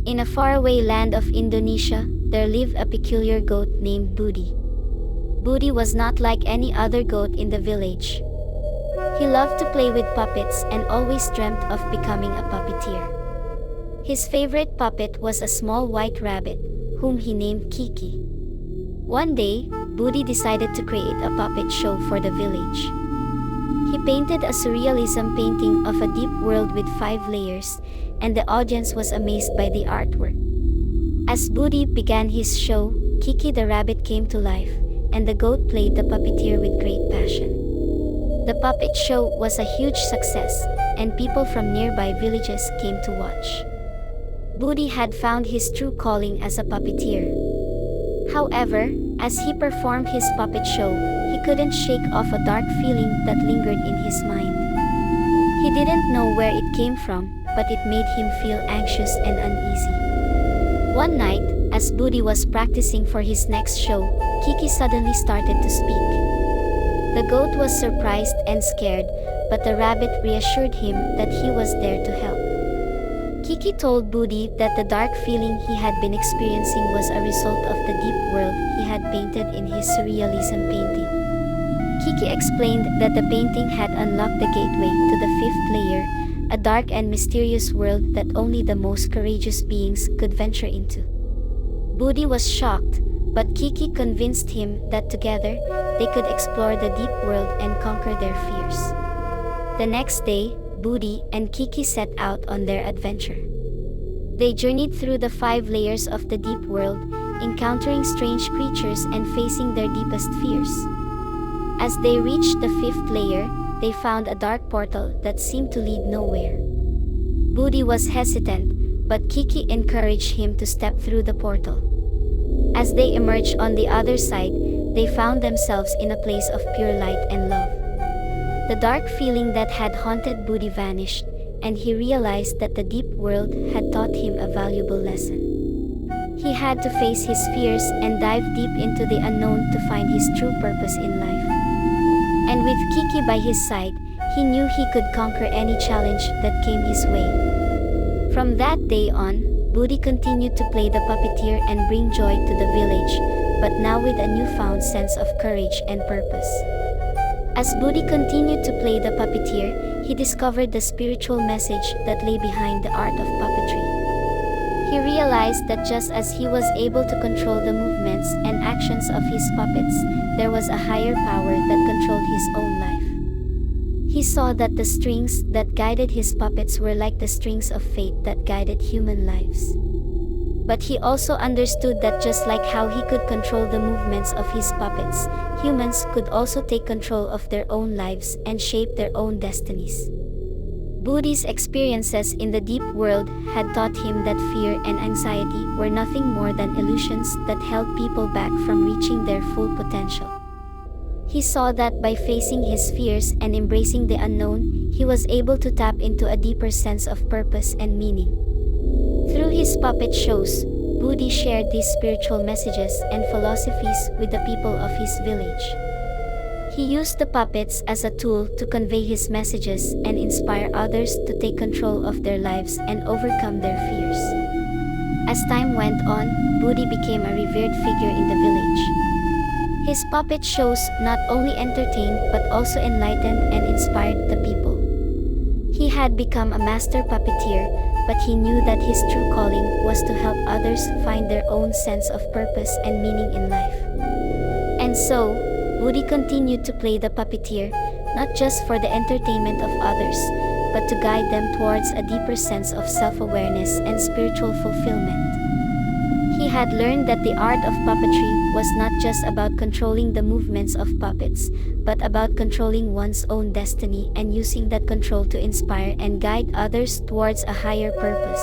In a faraway land of Indonesia, there lived a peculiar goat named Budi. Budi was not like any other goat in the village. He loved to play with puppets and always dreamt of becoming a puppeteer. His favorite puppet was a small white rabbit, whom he named Kiki. One day, Budi decided to create a puppet show for the village. He painted a surrealism painting of a deep world with 5 layers, and the audience was amazed by the artwork. As Budi began his show, Kiki the rabbit came to life, and the goat played the puppeteer with great passion. The puppet show was a huge success, and people from nearby villages came to watch. Budi had found his true calling as a puppeteer. However, as he performed his puppet show, he couldn't shake off a dark feeling that lingered in his mind. He didn't know where it came from, but it made him feel anxious and uneasy. One night, as Budi was practicing for his next show, Kiki suddenly started to speak. The goat was surprised and scared, but the rabbit reassured him that he was there to help. Kiki told Budi that the dark feeling he had been experiencing was a result of the deep world he had painted in his surrealism painting. Kiki explained that the painting had unlocked the gateway to the 5th layer, a dark and mysterious world that only the most courageous beings could venture into. Budi was shocked, but Kiki convinced him that together, they could explore the deep world and conquer their fears. The next day, Budi and Kiki set out on their adventure. They journeyed through the 5 layers of the deep world, encountering strange creatures and facing their deepest fears. As they reached the 5th layer, they found a dark portal that seemed to lead nowhere. Budi was hesitant, but Kiki encouraged him to step through the portal. As they emerged on the other side, they found themselves in a place of pure light and love. The dark feeling that had haunted Budi vanished, and he realized that the deep world had taught him a valuable lesson. He had to face his fears and dive deep into the unknown to find his true purpose in life. And with Kiki by his side, he knew he could conquer any challenge that came his way. From that day on, Budi continued to play the puppeteer and bring joy to the village, but now with a newfound sense of courage and purpose. As Budi continued to play the puppeteer, he discovered the spiritual message that lay behind the art of puppetry. He realized that just as he was able to control the movements and actions of his puppets, there was a higher power that controlled his own life. He saw that the strings that guided his puppets were like the strings of fate that guided human lives. But he also understood that just like how he could control the movements of his puppets, humans could also take control of their own lives and shape their own destinies. Budi's experiences in the deep world had taught him that fear and anxiety were nothing more than illusions that held people back from reaching their full potential. He saw that by facing his fears and embracing the unknown, he was able to tap into a deeper sense of purpose and meaning. Through his puppet shows, Budi shared these spiritual messages and philosophies with the people of his village. He used the puppets as a tool to convey his messages and inspire others to take control of their lives and overcome their fears. As time went on, Budi became a revered figure in the village. His puppet shows not only entertained but also enlightened and inspired the people. He had become a master puppeteer, but he knew that his true calling was to help others find their own sense of purpose and meaning in life. And so, Budi continued to play the puppeteer, not just for the entertainment of others, but to guide them towards a deeper sense of self-awareness and spiritual fulfillment. He had learned that the art of puppetry was not just about controlling the movements of puppets, but about controlling one's own destiny and using that control to inspire and guide others towards a higher purpose.